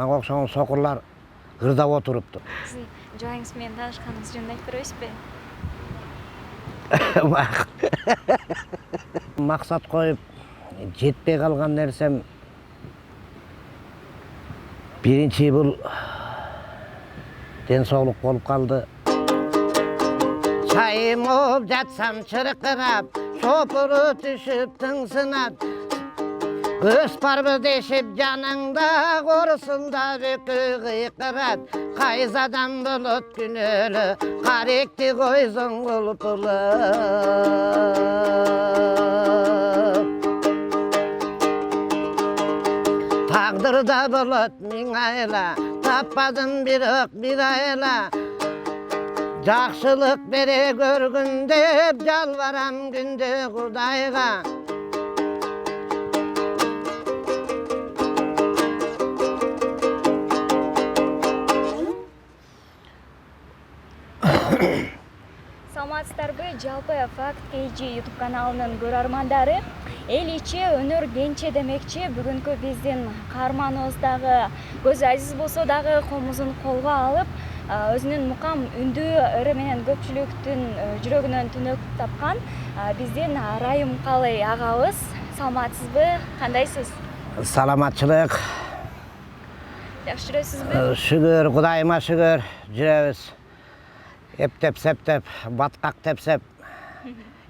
мага окшогон сокурлар ырдап отурупту. Сиздин жайыңыз менен таанышканыңыз жөнүндө айтып бересизби? Максат коюп жетпей калган нерсем биринчи бул ден соолук болуп калды. Чайымып жатсам чыркырап, шопуру түшүп тыңсынат. Өз барбы дешип жаныңда корусулдап өкө кыйкырат. Кайзадан болот күнөөлө, каректи койсоң кулпулап. Тагдырда болот миң айла, таппадым бирок бир айла. Жакшылык бере көргүн деп жалбарам күндө Кудайга. Саламатсыздарбы? Жалпы FAKT.KG ютуб каналынын көрөрмандары, эл ичи өнөр кенче демекчи, бүгүнкү биздин каарманыбыздагы көзү азиз болсо дагы комузун колго алып, өзүнүн мукам үндүү ыры менен көпчүлүктүн жүрөгүнөн түнөк тапкан биздин Райым Калый агабыз. Саламатсызбы? Кандайсыз? Саламатчылык. Жакшы жүрөсүзбү? Шүгүр, Кудайыма шүгүр, жүрөбүз. Эптеп септеп, баткак тепсеп,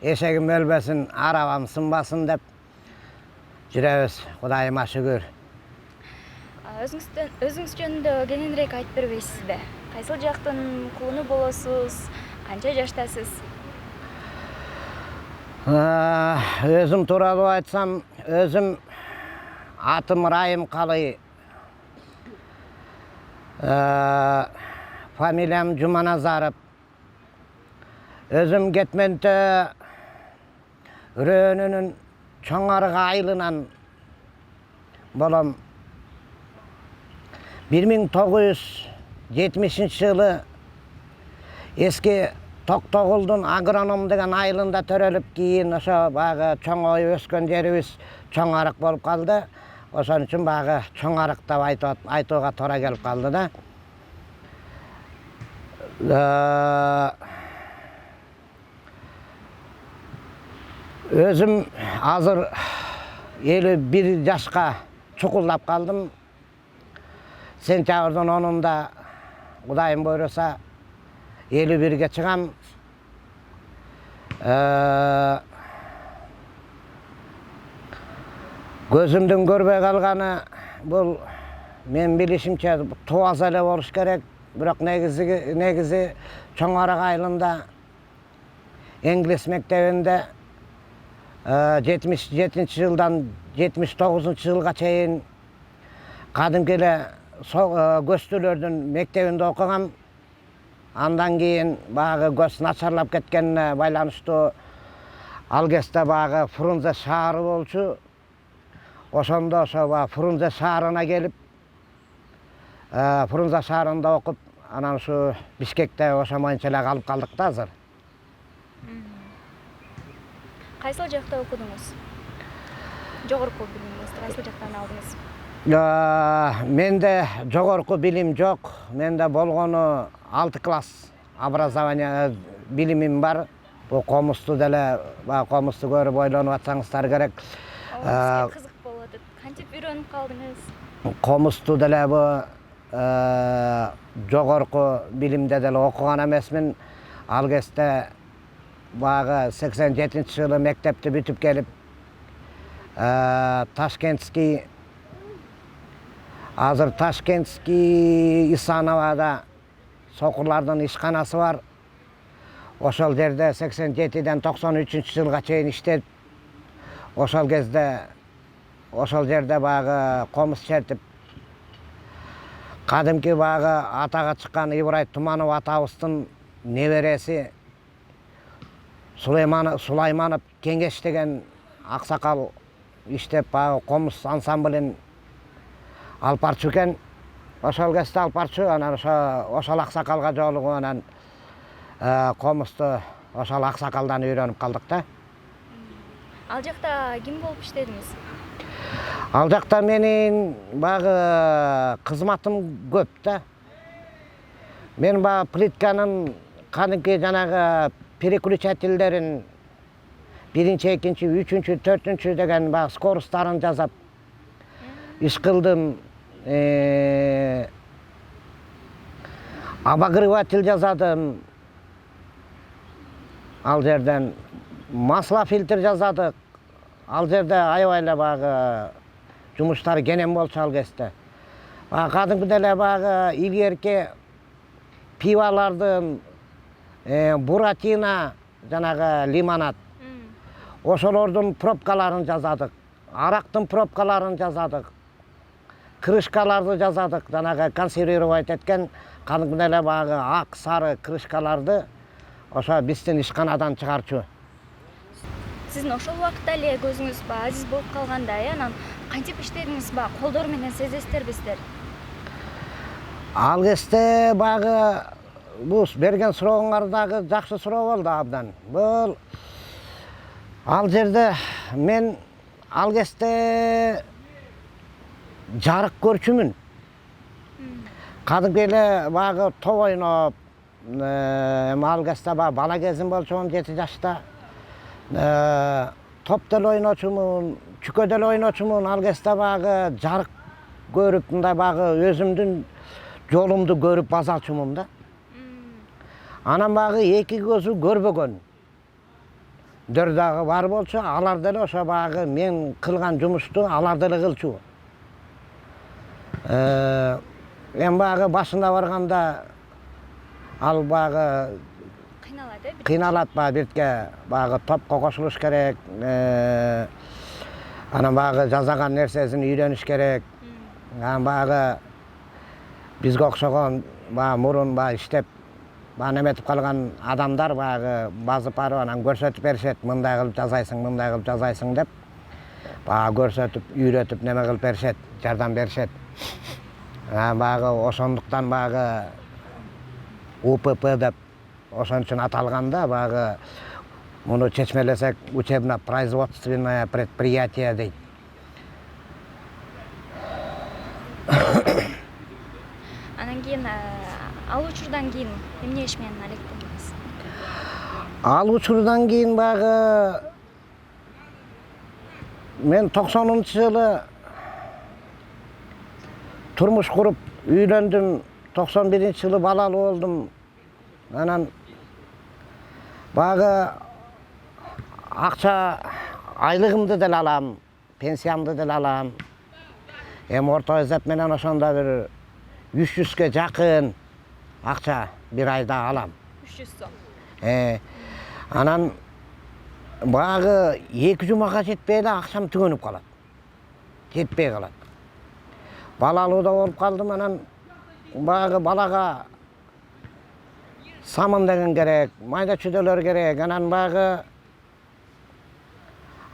эшегим өлбөсүн, арабам сынбасын деп жүрөбүз. Кудайыма шүгүр. Өзүңүз жөнүндө кененирээк айтып бербейсизби? Кайсыл жактын кулуну болосуз? Канча жаштасыз? Өзүм тууралуу айтсам, өзүм атым Райым Калый. Фамилиям Жуманазаров. Өзүм кетменте Үрөөнүнүн чоң арык айылынан болом. 1970 жылы эски Токтогулдун агроном деген айылында төрөлүп, кийин ошо багы чоңоюп өскөн жерибиз чоң арык болуп калды. Ошон үчүн багы чоң арык деп айтууга туура келип калды да. Өзүм азыр 51 жашка чукулдап калдым. Сентябрдын 10-унда Кудайым буйруса 51-ге чыгам. Көзүмдүн көрбөй калганы бул мен билишимче тубаса эле болуш керек. Бирок негизи чоң арык айылында Инглис мектебинде 77 жылдан 79 жылга чейин кадимки эле көстүүлөрдүн мектебинде окугам. Андан кийин багы көз начарлап кеткенине байланыштуу ал кезде багы Фрунзе шаары болчу. Ошондо ошо Фрунзе шаарына келип, Фрунзе шаарында окуп, анан ушу Бишкекте ошомойнча эле калып калдык да азыр. Кайсыл жакта окудуңуз? Жогорку билимиңизди кайсыл жактан алдыңыз? Менде жогорку билим жок. Менде болгону 6 класс образование билимим бар. Бул комусту деле, комусту көрүп ойлонуп атсаңыздар керек. Кызык болуп атат. Кантип үйрөнүп калдыңыз? Комусту деле бу жогорку билимде деле окуган эмесмин. Ал кезде багы 87-жылы мектепти бүтүп келип, Ташкентский, азыр Ташкентский Исановада сокурлардын ишканасы бар. Ошол жерде 87-ден 93-жылга чейин иштеп, ошол жерде багы комуз чертип, кадимки багы атага чыккан Ибрай Туманов атабыздын небереси Сулайманов Кеңеш деген аксакал иштеп багы комуз ансамблин алып барчу экен. Ошол кезде алып барчу, анан ошол аксакалга жолугуп анан комузду ошол аксакалдан үйрөнүп калдык да. Ал жакта ким болуп иштедиңиз? Ал жакта менин баягы кызматым көп да. Мен баягы плитканын кадимки жанагы переключательдерин биринчи, экинчи, үчүнчү, төртүнчү деген баягы скоростарын жасап иш кылдым. Обогреватель жасадым. Ал жерден масло фильтр жасадык. Ал жерде аябай эле баягы жумуштар кенен болчу ал кезде. Кадимкидей эле баягы илгерки пивалардын буратино жанагы лимонад ошолордун пробкаларын жасадык. Арактын пробкаларын жасадык. Крышкаларды жасадык. Жанагы консервировать эткен кадимкидей эле баягы ак сары крышкаларды ошо биздин ишканадан чыгарчу. Сиздин ошол убакытта эле көзүңүз азиз болуп калганда, анан кантип иштедиңиз колдор менен сезесиздерби? Ал кезде баягы бул берген сурооңор дагы жакшы суроо болду абдан. Бул ал жерде мен ал кезде жарык көрчүмүн. Кадимки эле баягы топ ойноп, ал кезде бала кезим болчу 17 жашта. Топ деле ойночумун, чүкө деле ойночумун. Ал кезде баягы жарык көрүп, мындай баягы өзүмдүн жолумду көрүп базалчумун да. Анан баягы эки көзү көрбөгөн дөр дагы бар болчу, алар деле ошо баягы мен кылган жумушту алар деле кылчу. Мен баягы башында барганда ал баягы кыйналат бирке баягы топко кошулуш керек. Анан баягы жасаган нерсесин үйрөнүш керек. Анан баягы бизге окшогон баягы мурун иштеп неметип калган адамдар баягы базып барып анан көрсөтүп беришет. Мындай кылып жасайсың, мындай кылып жасайсың деп баягы көрсөтүп, үйрөтүп неме кылып беришет, жардам беришет. Баягы ошондуктан баягы УПП деп ошон үчүн аталганда баягы муну чечмелесек учебно-производственное предприятие дейт. Анан кийин ал учурдан кийин эмне иш менен алектендиңиз? Ал учурдан кийин баягы мен 90-жылы турмуш куруп үйлөндүм. 91-жылы балалуу болдум. Анан баягы акча айлыгымды деле алам, пенсиямды деле алам. Орто эсеп менен ошондо бир 300ке жакын акча бир айда алам. 300 сом. Анан баягы 2 жумага жетпей эле акчам түгөнүп калат. Жетпей калат. Балалуу да болуп калдым. Анан баягы балага самын деген керек, майда чүйдөлөр керек. Анан баягы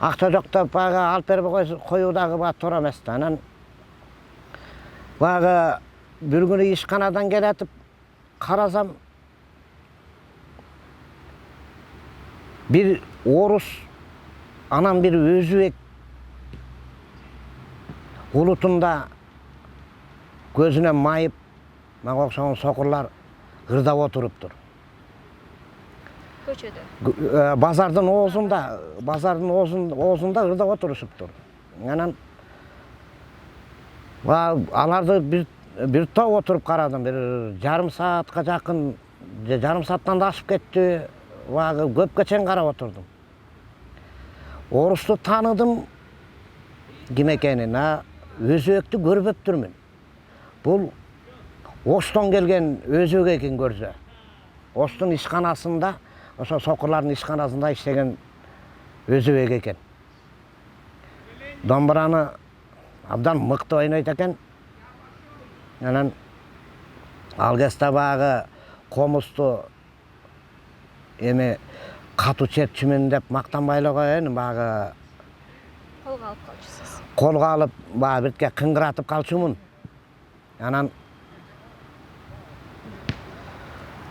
акча жок деп баягы алып бербей коюу дагы туура эмес да. Анан баягы бир күнү ишканадан келатып карасам бир орус, анан бир өзбек улутунда көзүнө майып, мага окшогон сокурлар ырдап отуруптур. Көчөдө? Базардын оозунда ырдап отурушуптур. Анан аларды бир топ отуруп карадым. Бир жарым саатка жакын, жарым сааттан да ашып кетти. Көпкө чейин карап отурдум. Орусту тааныдым ким экенин, өзбекти көрбөптүрмүн. Бул Оштон келген өзбек экен көрсө. Оштун ишканасында, ошо сокурлардын ишканасында иштеген өзбек экен. Домбураны абдан мыкты ойнойт экен. Анан ал кезде баягы комузду катуу чепчүмүн деп мактанбай эле коеюн, баягы колго алып калчусуз. Колго алып бирке кыңгыратып калчумун. Анан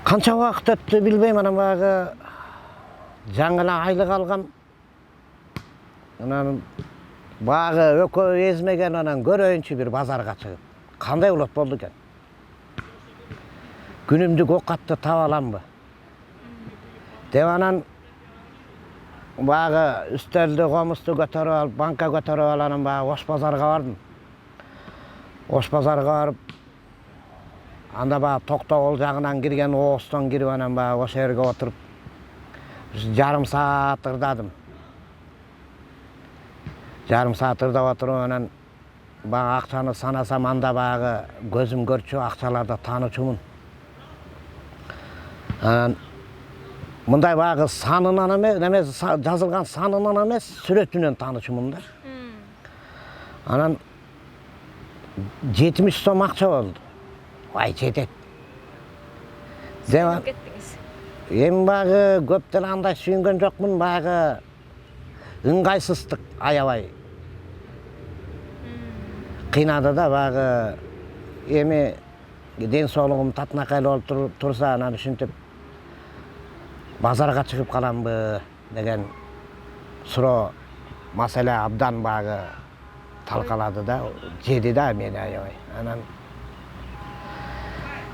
канча убакыт өттү билбейм, анан баягы жаңы эле айлык алгам. Анан Багы өкө эзмеген анан көрөйүнчү бир базарга чыгып. Кандай болот болду экен? Күнүмдүк окатты таба аламбы? Деп анан багы үстөлдү, комусту көтөрүп алып, банка көтөрүп алып анан багы Ош базарга бардым. Ош базарга барып, анда багы Токтогул жагынан кирген ооздон кирип анан багы ошол жерге отуруп жарым саат ырдадым. Жарым саат ырдап отуруп анан багы акчаны санасам, анда багы көзүм көрчү акчаларды таанычумун. Анан мындай багы санынан эмес, жазылган санынан эмес, сүрөтүнөн таанычумун да. Анан 70 сом акча болду. Ай жетет. Деп эми багы көп деле андай сүйүнгөн жокмун, багы ыңгайсыздык аябай кыйнады да. Багы эми ден соолугум татынакай болуп турса, анан ушинтип базарга чыгып каламбы деген суроо маселе абдан багы талкалады да, жеди да мени аябай. Анан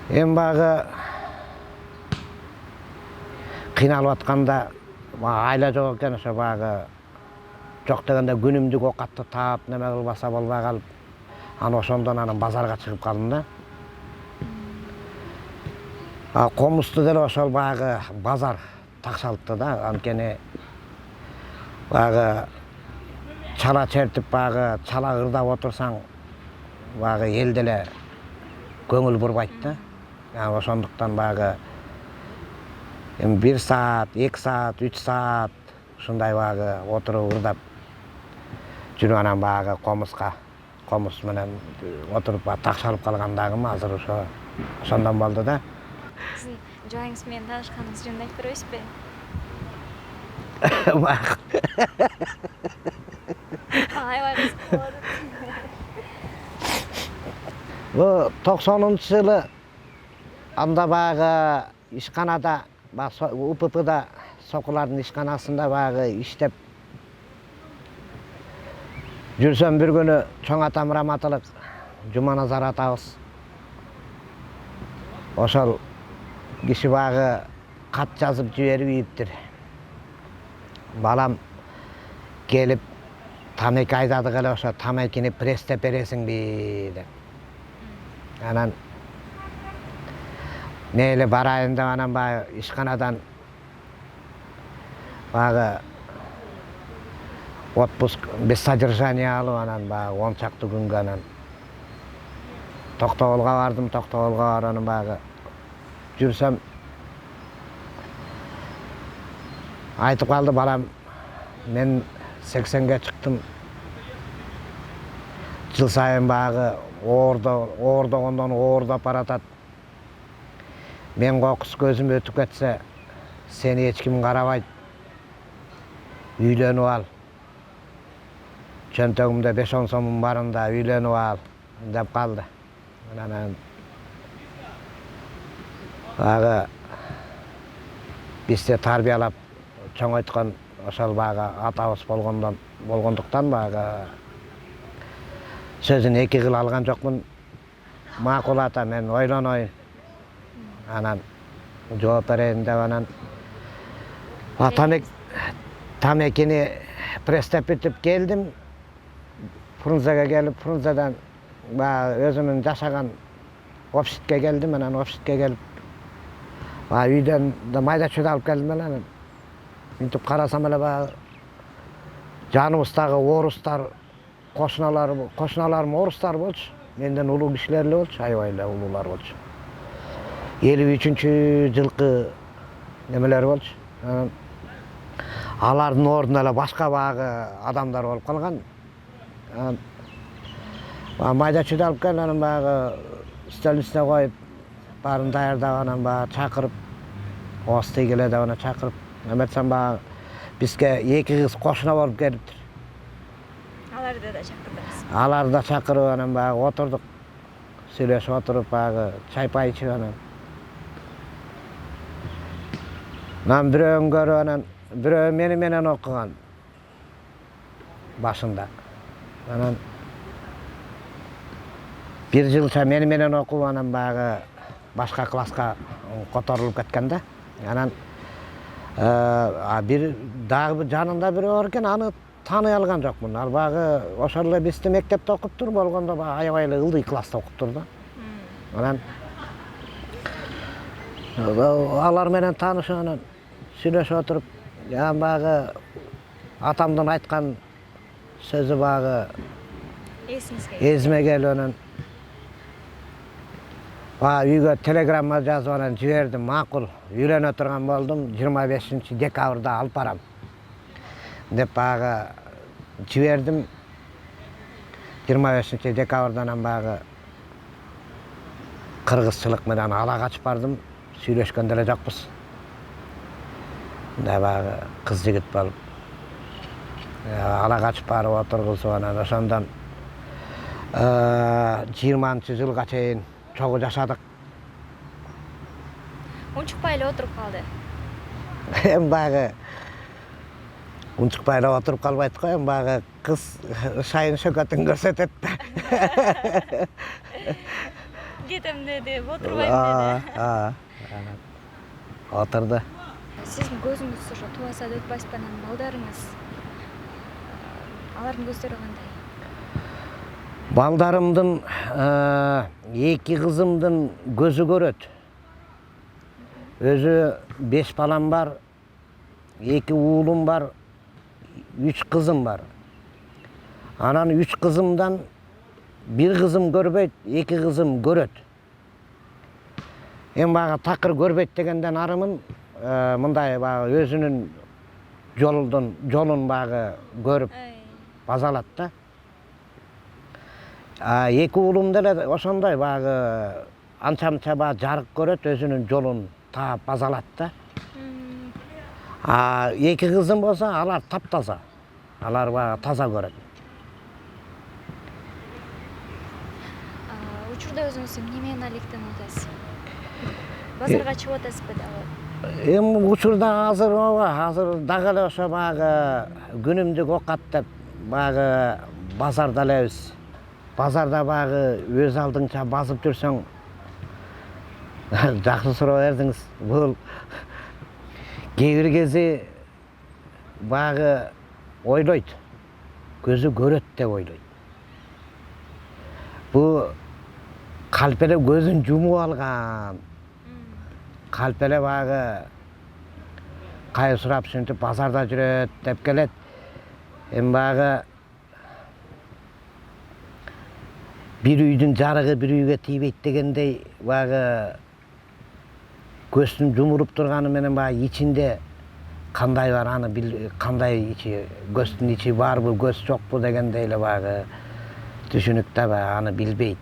эми багы кыйналып атканда айла жок экен, ошо багы жок дегенде күнүмдүк окатты таап неме кылбаса болбой калып, анан ошондон анан базарга чыгып калдым да. Комусту деле ошол багы базар такшалыпты да, анткени багы чала чертип, багы чала ырдап отурсаң, багы эл деле көңүл бурбайт да. Ошондуктан багы эми 1 саат, 2 саат, 3 саат ушундай багы отуруп ырдап жүрүп анан багы комус менен отуруп такшалып калгандагым азыр ошондон болду да. Сиздин жайыңыз менен таанышканыңыз жөнүндө айтып беребизби? Аябай кызык болду. Бул 90-жылы анда багы ишканада, УППда, сокулардын ишканасында багы иштеп жүрсөм, бир күнү чоң атам раматылык Жуманазар атабыз ошол киши багы кат жазып жиберип ийиптир. Балам келип тамеки айдадык эле, ошо тамекини престеп бересиңби деп. Анан мейли барайын деп анан багы ишканадан багы отпуск без содержания алып, анан багы 10 чакты күнгө анан Токтогулга бардым. Токтогулга барып анан багы жүрсөм, айтып калды балам, мен 80ге чыктым. Жыл сайын багы оордогондон оордоп баратат. Мен кокус көзүм өтүп кетсе, сени эч ким карабайт. Үйлөнүп ал. Чөнтөгүмдө 5-10 сомум барында, үйлөнүп ал деп калды. Анан багы бизди тарбиялап чоңойткон ошол багы атабыз болгондуктан багы сөзүн эки кыла алган жокмун. Макул ата, мен ойлоноюн. Анан жооп берейин деп анан тамекини престеп бүтүп келдим. Фрунзеге келип, Фрунзеден багы өзүмүн жашаган общитке келдим. Анан общитке келип үйдөн да майда чүйдө алып келдим эле. Анан мынтип карасам эле багы жаныбыздагы орустар, кошуналарым орустар болчу. Менден улуу кишилер эле болчу, аябай эле улуулар болчу. 53 жылкы немелер болчу. Алардын ордуна эле башка багы адамдар болуп калган. Майда чүйдө алып келип, анан багы үстөл үстүнө коюп, баарын даярдап, анан багы чакырып, осты келе деп анан чакырып, эметсем багы бизге 2 кыз кошуна болуп келиптир. Аларды да чакырдыңыз. Аларды да чакырып, анан багы отурдук. Сүйлөшүп отуруп, багы чай-пай ичип, анан бирөөнүн көрүп, анан бирөө мени менен окуган башында. Анан бир жылча менен окуп, анан баягы башка класска которулуп кеткен да. Анан бир дагы жанында бирөө бар экен, аны тааный алган жокмун. Ал баягы ошол эле бизди мектепте окуптур, болгондо баягы аябай эле ылдый класста окуптур да. Анан алар менен таанышып, анан сүйлөшүп отуруп, баягы атамдын айткан сөзү баягы эсиме келип, анан үйгө телеграмма жазып анан жибердим. Макул, үйлөнө турган болдум, 25-декабрда алып барам деп баягы жибердим. 25-декабрда анан баягы кыргызчылык менен ала качып бардым. Сүйлөшкөн деле жокпуз. Баягы кыз жигит болуп ала качып барып отургузуп, анан ошондон 20-жылга чейин чогуу жашадык. Унчукпай эле отуруп калды. Эми баягы унчукпай эле отуруп калбайт го, эми баягы кыз шайын шөкөтүн көрсөтөт да. Кетем деп, отурбайм деди. Отурду. Сиздин көзүңүз ошо тубаса өтпаспанан балдарыңыз, алардын көздөрү кандай? Балдарымдын 2 кызымдын көзү көрөт. Өзү 5 балам бар, 2 уулум бар, 3 кызым бар. Анан 3 кызымдан 1 кызым көрбөйт, 2 кызым көрөт. Эми баягы такыр көрбөйт дегенден арымын, мындай баягы өзүнүн жолун баягы көрүп базалат да. 2 уулум деле ошондой баягы анча-мынча баягы жарык көрөт, өзүнүн жолун таап базалат да. 2 кызым болсо, алар таптаза. Алар баягы таза көрөт. Учурда өзүңүз эмне менен алектенип атасыз? Базарга чыгып атасызбы дагы? Эми учурда азыр дагы эле ошо баягы күнүмдүк окат деп баягы базарда элебиз. Базарда баягы өз алдыңча басып жүрсөң, жакшы суроо бердиңиз. Бул кээ бир кези баягы ойлойт, көзү көрөт деп ойлойт. Бул калп эле көзүн жумуп алган. Калп эле баягы кайыр сурап ушинтип базарда жүрөт деп келет. Эми баягы бир үйдүн жарыгы бир үйгө тийбейт дегендей, баягы көзүн жумуруп турганы менен баягы ичинде кандай бар, аны кандай ичи, көздүн ичи барбы, көз жокпу дегендей эле баягы түшүнүктө баягы аны билбейт.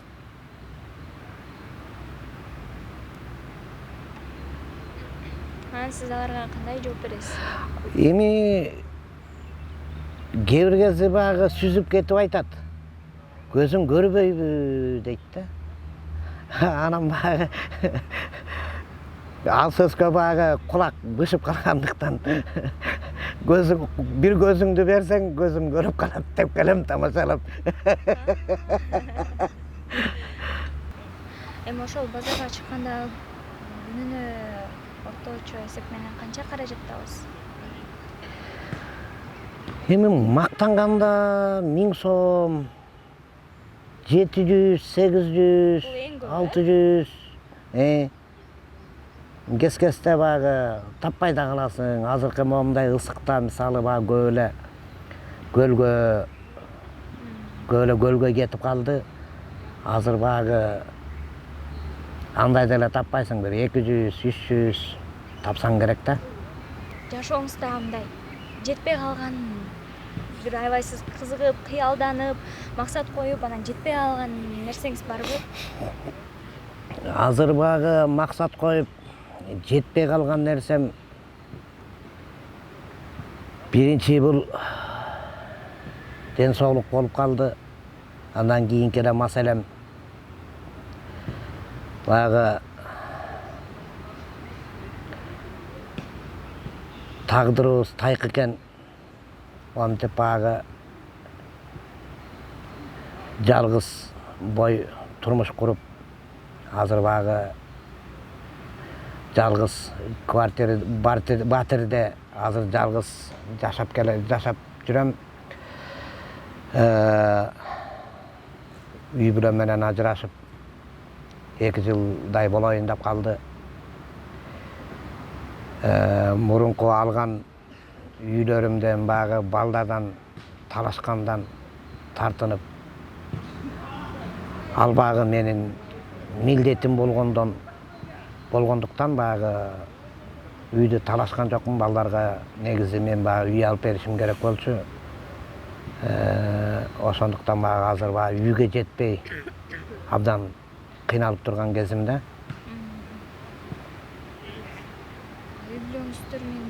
Анан сиз аларга кандай жооп бересиз? Эми кээ бир кезде баягы сүзүп кетип айтат. Көзүң көрбөйбү дейт да. Анан баягы ал сөзгө баягы кулак бышып калгандыктан бир көзүңдү берсең, көзүң көрүп калат деп келем тамашалап. Эми ошол базарга чыкканда күнүнө орточо эсеп менен канча каражат табасыз? Эми мактанганда 1000 сом, 700, 800, 600. Кес-кесте баягы таппай да каласың. Азыркы момундай ысыкта мисалы баягы көлгө кетип калды. Азыр баягы андай деле таппайсың, бир 200, 300 тапсаң керек да. Жашооңузда андай жетпей калган, бир аябайсыз кызыгып, кыялданып, максат коюп, анан жетпей калган нерсеңиз барбы? Азыр баягы максат коюп жетпей калган нерсем биринчи бул ден соолук болуп калды. Андан кийинки эле маселем баягы тагдырыбыз тайкы экен. Антип баягы жалгыз бой турмуш куруп, азыр багы жалгыз батирде азыр жалгыз жашап жүрөм. Үй бүлөм менен ажырашып 2 жылдай болоюн деп калды. Мурунку алган үйлөрүмдөн багы балдардан талашкандан тартынып, ал багы менин милдетим болгондуктан багы үйдү талашкан жокмун. Балдарга негизи мен багы үй алып беришим керек болчу. Ошондуктан багы азыр багы үйгө жетпей абдан кыйналып турган кезимде. Үй бүлөңүздөр менен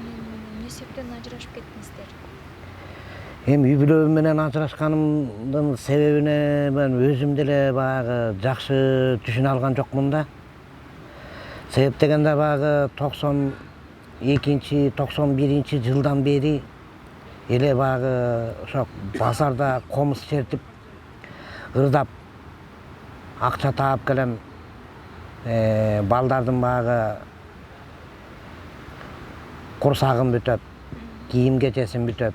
эмне себептен ажырашып кеттиңиздер? Үй бүлөм менен ажырашканымдын себебине мен өзүм деле багы жакшы түшүнө алган жокмун да. Себеп дегенде багы 92-91 жылдан бери эле багы ошо базарда комуз чертип, ырдап акча таап келем. Балдардын багы курсагын бүтөп, кийим кечесин бүтөп,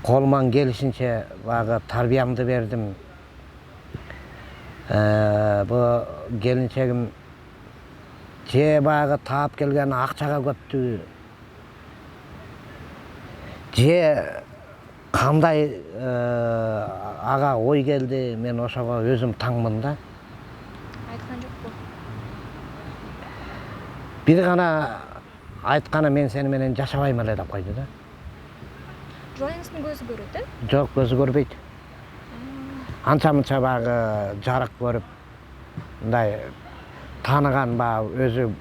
колуман келишинче багы тарбиямды бердим. Бу келинчегим же багы таап келген акчага көптү, же кандай ага ой келди, мен ошого өзүм таңмын да. Айткан жокпу? Бир гана айтканы, мен сени менен жашабайм эле деп койду да. Жубайыңыздын көзү көрөт, Жок, көзү көрбөйт. Анча-мынча багы жарык көрүп, мындай тааныган багы өзү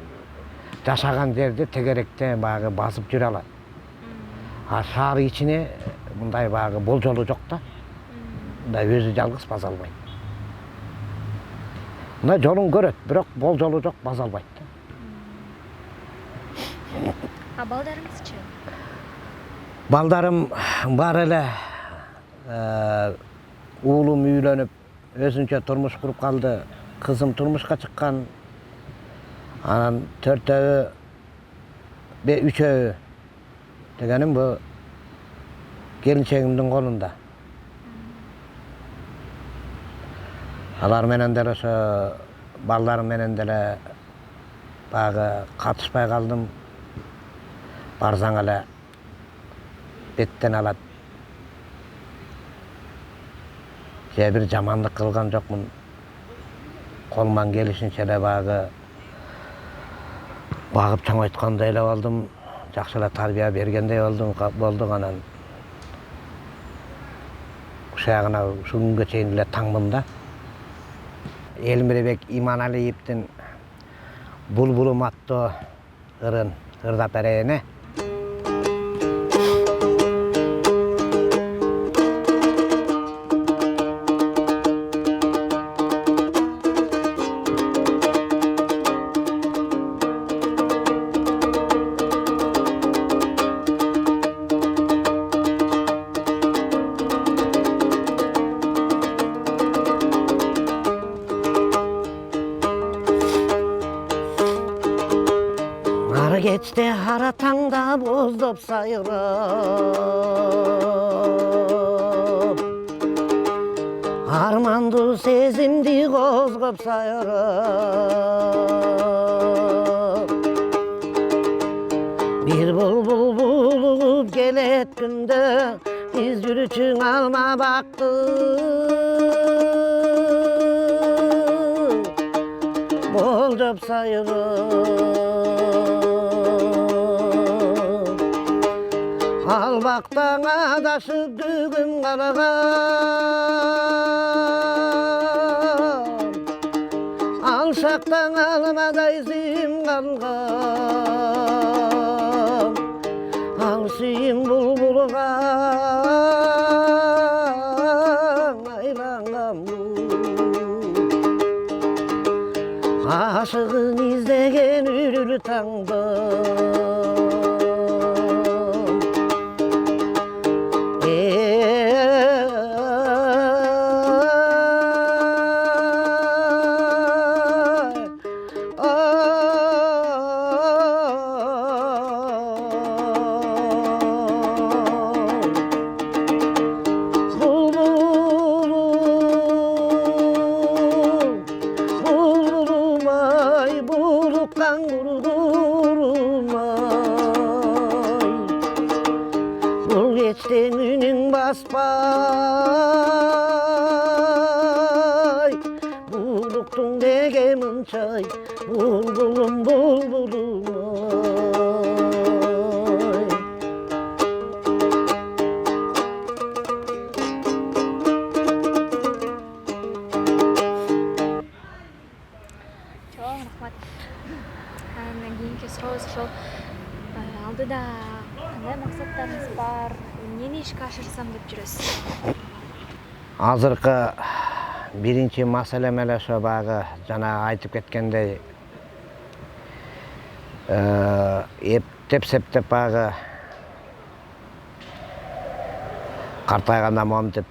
жашаган жерди тегеректе багы басып жүрө алат. А шаар ичине мындай багы болжолу жок да. Мындай өзү жалгыз баса албайт. Мындай жолун көрөт, бирок болжолу жок, баса албайт да. А балдарыңызчы? Балдарым бар эле. Уулум үйлөнүп, өзүнчө турмуш куруп калды. Кызым турмушка чыккан. Анан 4-өө, 3-өө дегеним бу келинчегимдин колунда. Алар менен деле ошо балдарым менен деле багы катышпай калдым. Барсаң эле беттен алат. Же бир жамандык кылган жокмун. Колуман келишинче эле багы багып чоңойткондой эле болдум. Жакшы эле тарбия бергендей болдук. Анан ушагына ушу күнгө чейин эле таңмын да. Элмирбек Иманалиевдин Булбулум аттуу ырын ырдап берейин. Geçti haratanda bozdop sayırıp, armandu sezimdi kozgop sayırıp. Bir bulbul bulup gelet günde biz yürüçün alma baktı. Bozdop sayırıp, Albaktan adaşıp düğüm kalagan, Alşaktan almada izim kalgan, Alsıyım bulbuluğa aylangan bu. Aşığın izlegen ürülü tandım, кечтен үнүң баспай, булуктуң неге мынчай, булбулум булбулум ой. Чоң рахмат. Андан кийинки сурообуз ошол алдыда кандай максаттарыңыз бар, эмнени ишке ашырсам деп жүрөсүз? Азыркы биринчи маселем эле ошо баягы жана айтып кеткендей эптеп-септеп баягы картайганда моментип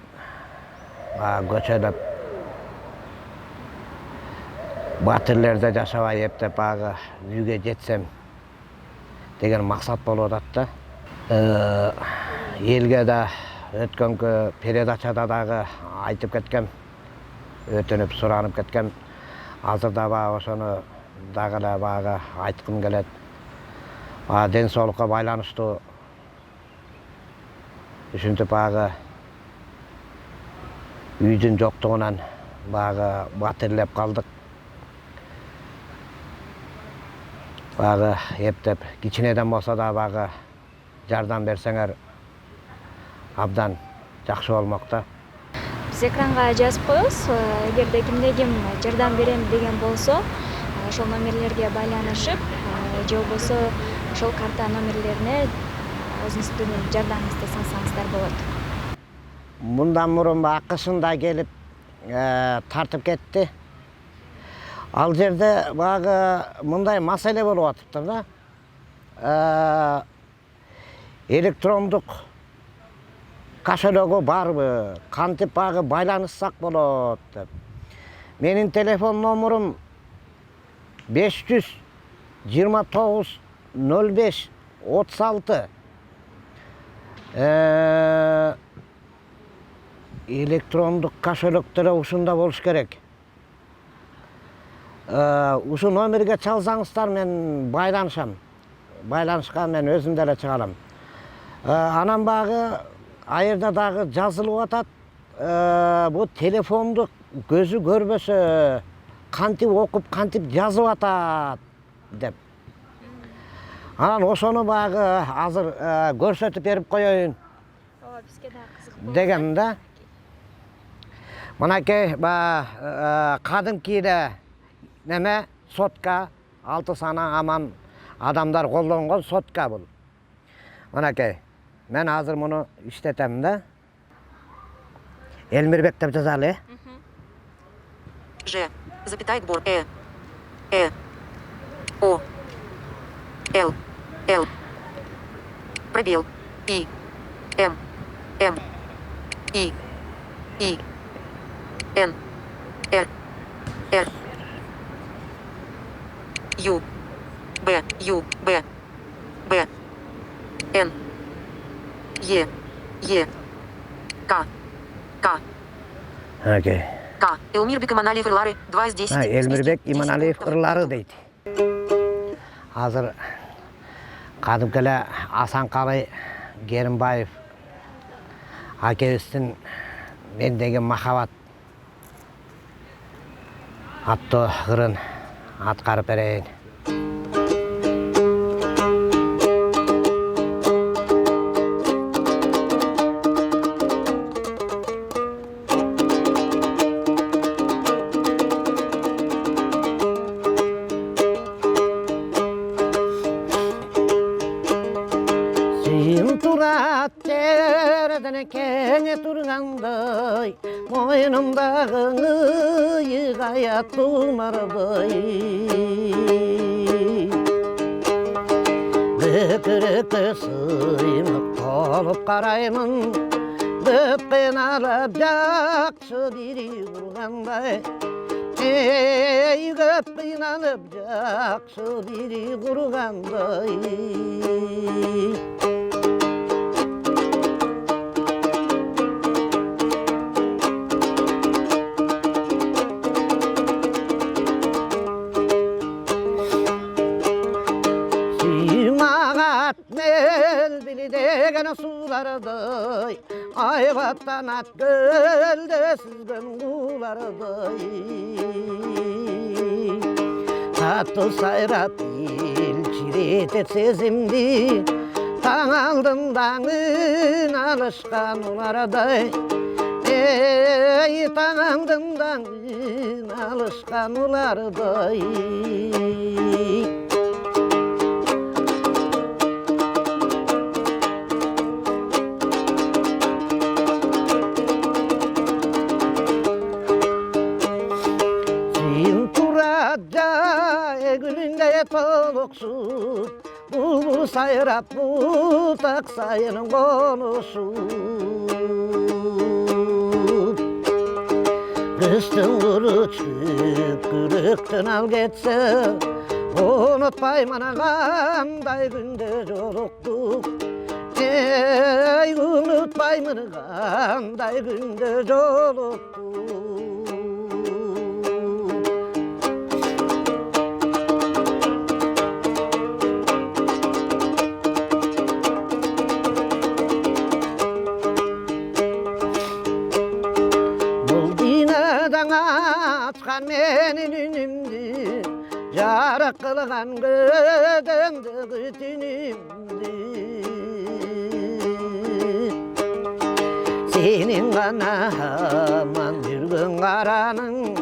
көчөлөп батирлерде жашабай эптеп баягы үйгө жетсем деген максат болуп атат да. Элге да өткөнкү передачада дагы айтып кеткем, өтүнүп суранып кеткем. Азырда баягы ошону дагы эле баягы айткым келет. Ден соолукка байланыштуу ушинтип баягы үйдүн жоктугунан баягы батирлеп калдык. Баягы эптеп кичинеден болсо да баягы жардам берсеңер абдан жакшы болмок да. Биз экранга жазып коебуз. Эгерде кимде ким жардам берем деген болсо, ошол номерлерге байланышып, же болбосо ошол карта номерлерине өзүңүздүн жардамыңызды салсаңыздар болот. Мындан мурун акышында келип тартып кетти. Ал жерде баягы мындай маселе болуп атыптыр да. Электрондук кошелегү барбы, кантип баягы байланышсак болот деп. Менин телефон номурум 529 05 36. Электрондук кошелектер ушунда болуш керек. Ушу номерге чалсаңыздар мен байланышам. Байланышка мен өзүм деле чыга алам. Анан багы айырда дагы жазылып атат. Бу телефондук көзү көрбөсө кантип окуп, кантип жазып атат деп. Анан ошону багы азыр көрсөтүп берип коеюн. Бизге да кызык Дегем да. Мынакей кадимкиде неме сотка 6 сана аман адамдар колдонгон сотка бул. Мынакей мен азыр муну иштетем да. Элмирбек деп жазалы. Ж, запятая гбор, О, Л, пробел, И, М, И, Н, Р, Ю, Б, Н, Е, К. Окей. К. Элмирбек Иманалиев ырлары 2 из 10. Элмирбек Иманалиев ырлары дейт. Азыр кадимки эле Асанкалы Керимбаев акебиздин мендеги махабат аттуу ырын аткарып берейин. Турат жерден кеңе тургандай, мойнумдагы ыйгая тумардай. Бөкүрөккө сыймык толуп караймын, көп кыйналып жакшы дири кургандай. Эй, көп кыйналып жакшы дири кургандай. Мел билдеген суларды кулардай, айбаттанат көлдө сүзгөн кулардай. Таттуу сайрап илчиретет сезимди, таң алдымдаңын алышкан улардай. Ey taң алдымдаңын алышкан улардай. Gülünde toluksup, bulbul sayrap bultak sayın konuşup. Kıştın kuru çıkıp, kürüktün al geçse, unutmayım ana kanday günde joluktuk. Ey unutmayım ana kanday günde joluktuk. Açkan menin ünümdü, jarık kılgan gözümdüğü tünümdü. Senin kanaman yürgün karanın,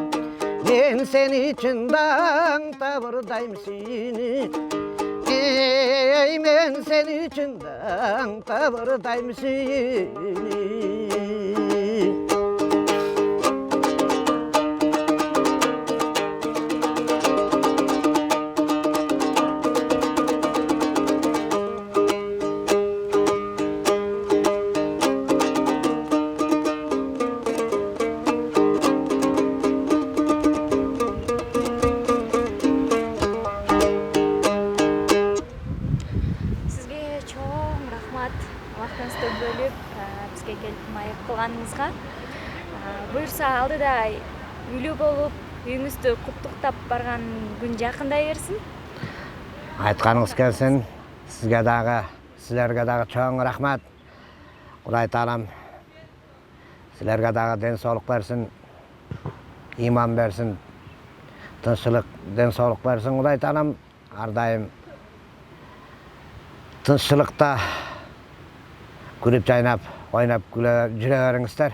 ben sen için dağ tavırdayım seni. Ey ben sen için dağ tavırdayım seni. Буюрса алдыда үйлүү болуп, үйүңүздү куттуктап барган күн жакындай берсин. Айтканыңыз келсин. Силерге дагы чоң рахмат. Кудай таалам силерге дагы ден соолук берсин, иман берсин, тынччылык, ден соолук берсин. Кудай таалам ар дайым тынччылыкта күлүп жайнап, ойнап күлө жүрө бериңиздер.